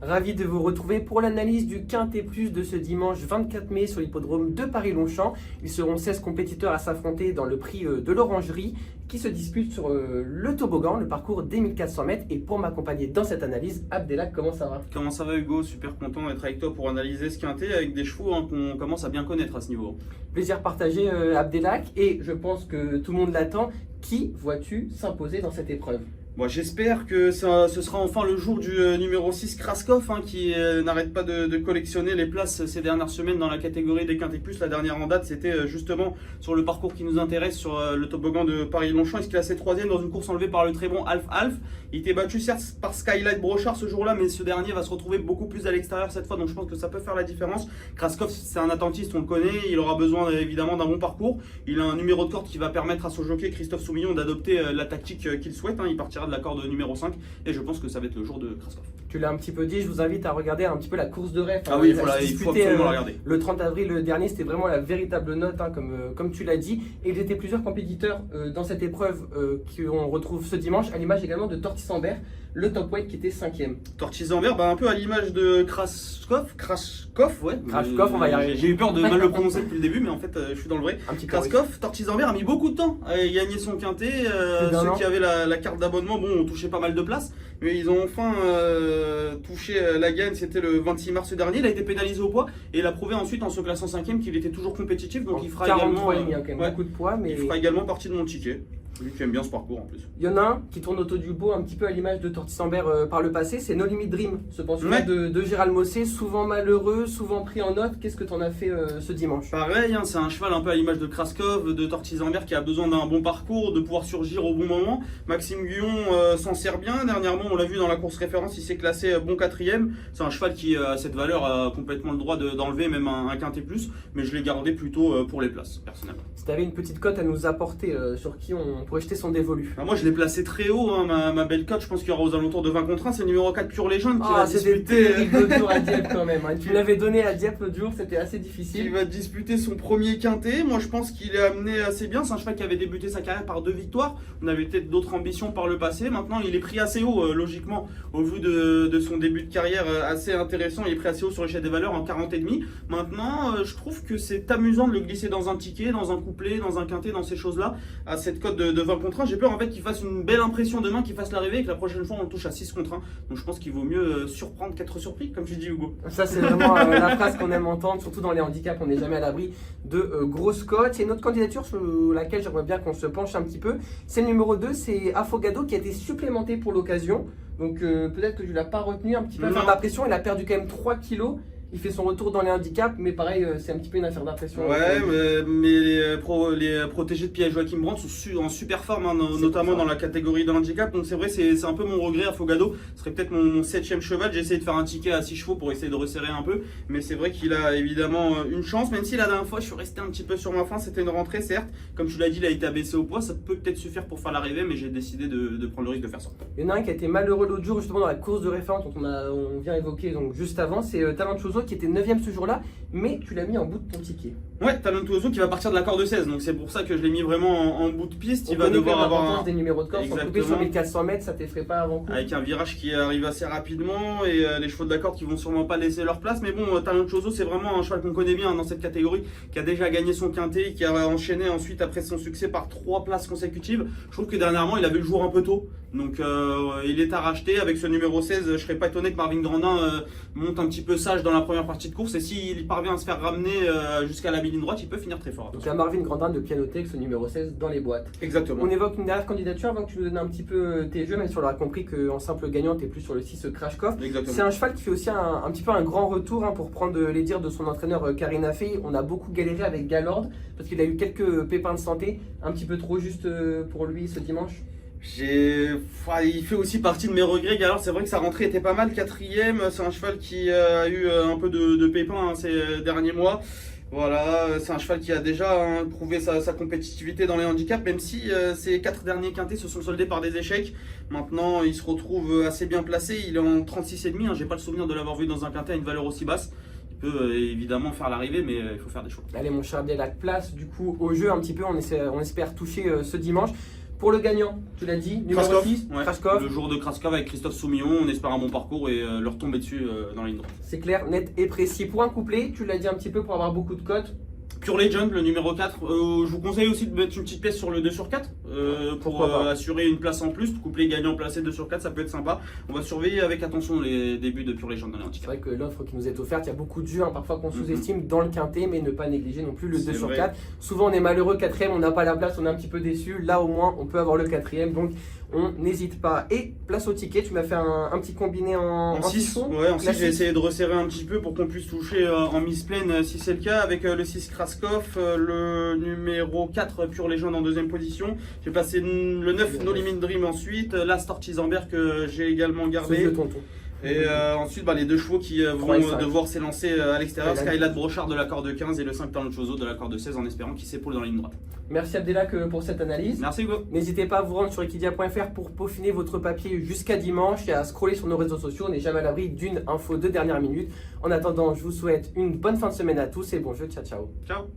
Ravi de vous retrouver pour l'analyse du Quintet Plus de ce dimanche 24 mai sur l'hippodrome de Paris-Longchamp. Ils seront 16 compétiteurs à s'affronter dans le prix de l'Orangerie qui se dispute sur le toboggan, le parcours des 1400 mètres. Et pour m'accompagner dans cette analyse, Abdelak, comment ça va? Comment ça va Hugo? Super content d'être avec toi pour analyser ce Quintet avec des chevaux qu'on commence à bien connaître à ce niveau. Plaisir partagé Abdelak, et je pense que tout le monde l'attend. Qui vois-tu s'imposer dans cette épreuve? Bon, j'espère que ce sera enfin le jour du numéro 6 Kraskov qui n'arrête pas de collectionner les places ces dernières semaines dans la catégorie des Quintet Plus. La dernière en date, c'était justement sur le parcours qui nous intéresse, sur le toboggan de Paris-Longchamp. Il se classait 3e dans une course enlevée par le très bon Alf. Il était battu certes par Skylight Brochard ce jour-là, mais ce dernier va se retrouver beaucoup plus à l'extérieur cette fois, donc je pense que ça peut faire la différence. Kraskov, c'est un attentiste, on le connaît, il aura besoin évidemment d'un bon parcours. Il a un numéro de corde qui va permettre à son jockey Christophe Soumillon d'adopter la tactique qu'il souhaite. Il partira de la corde numéro 5 et je pense que ça va être le jour de Kraskov. Tu l'as un petit peu dit, je vous invite à regarder un petit peu la course de rêve. Ah oui, il faut absolument la regarder. Le 30 avril dernier, c'était vraiment la véritable note, comme tu l'as dit. Et il était plusieurs compétiteurs dans cette épreuve qu'on retrouve ce dimanche, à l'image également de Tortisambert, le top weight qui était 5e. Tortisambert, un peu à l'image de Kraskov, ouais. Krashkov, on va y arriver. J'ai eu peur de mal le prononcer depuis le début, mais en fait, je suis dans le vrai. Kraskov, Tortisambert a mis beaucoup de temps à gagner son quintet. Ceux qui avaient la carte d'abonnement, ont touché pas mal de places, mais ils ont enfin touché la gagne. C'était le 26 mars dernier. Il a été pénalisé au poids et il a prouvé ensuite en se classant 5e qu'il était toujours compétitif. Donc il fera également. Il y a quand même beaucoup de poids, mais il fera également partie de mon ticket. Lui qui aime bien ce parcours en plus. Il y en a un qui tourne autour du pot un petit peu à l'image de Tortisambert par le passé, c'est No Limit Dream, ce pensionnaire de Gérald Mossé, souvent malheureux, souvent pris en note. Qu'est-ce que tu en as fait ce dimanche? Pareil, c'est un cheval un peu à l'image de Kraskov, de Tortisambert qui a besoin d'un bon parcours, de pouvoir surgir au bon moment. Maxime Guyon s'en sert bien. Dernièrement, on l'a vu dans la course référence, il s'est classé bon 4e. C'est un cheval qui, à cette valeur, a complètement le droit d'enlever même un Quintet Plus, mais je l'ai gardé plutôt pour les places, personnellement. Si tu avais une petite cote à nous apporter sur qui on pourrait jeter son dévolu? Moi je l'ai placé très haut, ma belle cote, je pense qu'il y aura aux alentours de 20 contre 1, c'est le numéro 4 Pure Légende qui va disputer. C'était l'autre jour à Dieppe quand même, Tu l'avais donné à Dieppe l'autre jour, c'était assez difficile. Il va disputer son premier quintet. Moi je pense qu'il est amené assez bien, c'est un cheval qui avait débuté sa carrière par 2 victoires. On avait peut-être d'autres ambitions par le passé, maintenant il est pris assez haut, logiquement, au vu de son début de carrière assez intéressant. Il est pris assez haut sur l'échelle des valeurs en 40,5. Maintenant je trouve que c'est amusant de le glisser dans un ticket, dans un couplet, dans un quintet, dans ces choses là, à cette cote de 20 contre 1. J'ai peur en fait qu'il fasse une belle impression demain, qu'il fasse l'arrivée et que la prochaine fois on le touche à 6 contre 1. Donc je pense qu'il vaut mieux surprendre qu'être surpris, comme tu dis Hugo. Ça c'est vraiment la phrase qu'on aime entendre, surtout dans les handicaps, on n'est jamais à l'abri de grosses cotes. Il y a une autre candidature sur laquelle j'aimerais bien qu'on se penche un petit peu. C'est le numéro 2, c'est Afogado qui a été supplémenté pour l'occasion. Donc peut-être que tu ne l'as pas retenu un petit peu à faire d'impression, il a perdu quand même 3 kilos. Il fait son retour dans les handicaps, mais pareil, c'est un petit peu une affaire d'impression. Ouais, mais les protégés de Pierre Joachim Brandt sont en super forme, notamment dans la catégorie de l'handicap. Donc c'est vrai, c'est un peu mon regret. Afogado, ce serait peut-être mon 7e cheval. J'ai essayé de faire un ticket à 6 chevaux pour essayer de resserrer un peu. Mais c'est vrai qu'il a évidemment une chance, même si la dernière fois je suis resté un petit peu sur ma faim. C'était une rentrée, certes. Comme tu l'as dit, il a été abaissé au poids. Ça peut peut-être suffire pour faire l'arrivée, mais j'ai décidé de prendre le risque de faire ça. Il y en a un qui a été malheureux l'autre jour, justement dans la course de référence dont on vient évoquer donc juste avant. C'est Talentuoso qui était 9e ce jour-là, mais tu l'as mis en bout de ton ticket. Ouais, Talentuoso qui va partir de la corde 16, donc c'est pour ça que je l'ai mis vraiment en bout de piste. Il va devoir avoir des numéros de corde, sur 1400 mètres, ça t'effraie pas avant coup. Avec un virage qui arrive assez rapidement et les chevaux de la corde qui vont sûrement pas laisser leur place. Mais bon, Talentuoso c'est vraiment un cheval qu'on connaît bien dans cette catégorie, qui a déjà gagné son quintet, qui a enchaîné ensuite après son succès par 3 places consécutives. Je trouve que dernièrement il avait le jour un peu tôt, donc il est à racheter. Avec ce numéro 16, je serais pas étonné que Marvin Grandin monte un petit peu sage dans la première partie de course, et s'il parvient à se faire ramener jusqu'à la ligne droite, il peut finir très fort. Donc il y a Marvin Grandin de pianoter avec ce numéro 16 dans les boîtes. Exactement. On évoque une dernière candidature avant que tu nous donnes un petit peu tes jeux, même si on aura compris qu'en simple gagnant, tu es plus sur le 6 Krashkov. C'est un cheval qui fait aussi un petit peu un grand retour, pour prendre les dires de son entraîneur Karina Fey. On a beaucoup galéré avec Galord parce qu'il a eu quelques pépins de santé, un petit peu trop juste pour lui ce dimanche. Il fait aussi partie de mes regrets. Alors c'est vrai que sa rentrée était pas mal, 4e. C'est un cheval qui a eu un peu de pépins ces derniers mois. Voilà, c'est un cheval qui a déjà prouvé sa compétitivité dans les handicaps, même si ses 4 derniers quintés se sont soldés par des échecs. Maintenant, il se retrouve assez bien placé. Il est en 36,5. J'ai pas le souvenir de l'avoir vu dans un quintet à une valeur aussi basse. Il peut évidemment faire l'arrivée, mais il faut faire des choix. Allez mon cher Abdelak, place du coup au jeu un petit peu. On espère toucher ce dimanche. Pour le gagnant, tu l'as dit, numéro Kraskov, 6, ouais. Kraskov. Le jour de Kraskov avec Christophe Soumillon, on espère un bon parcours et leur tomber dessus dans la ligne droite. C'est clair, net et précis. Pour un couplet, tu l'as dit un petit peu pour avoir beaucoup de cotes. Pure Legend, le numéro 4, je vous conseille aussi de mettre une petite pièce sur le 2 sur 4 pour assurer une place en plus. Couplet gagnant placé 2 sur 4, ça peut être sympa. On va surveiller avec attention les débuts de Pure Legend dans les C'est handicaps. vrai que l'offre qui nous est offerte, il y a beaucoup de jeux, parfois qu'on sous-estime dans le quintet, mais ne pas négliger non plus le 2 C'est sur vrai. 4. Souvent on est malheureux, 4ème, on n'a pas la place, on est un petit peu déçu. Là au moins on peut avoir le 4ème, donc on n'hésite pas. Et place au ticket, tu m'as fait un petit combiné en 6 6, ouais, en 6, j'ai essayé de resserrer un petit peu pour qu'on puisse toucher en mise pleine si c'est le cas, avec le 6 Kraskov, le numéro 4 Pure Legend en deuxième position. J'ai passé le 9 No Limit Dream ensuite, l'As Torchizenberg que j'ai également Ce gardé. vieux tonton. Et ensuite, les deux chevaux qui vont 3 et 5. devoir s'élancer à l'extérieur, Ouais, là, Skylat Brochard de la corde 15 et le 5 Talonchoso de la corde 16 en espérant qu'il s'épaule dans la ligne droite. Merci Abdelak pour cette analyse. Merci Hugo. N'hésitez pas à vous rendre sur equidia.fr pour peaufiner votre papier jusqu'à dimanche et à scroller sur nos réseaux sociaux. On n'est jamais à l'abri d'une info de dernière minute. En attendant, je vous souhaite une bonne fin de semaine à tous et bon jeu. Ciao, ciao. Ciao.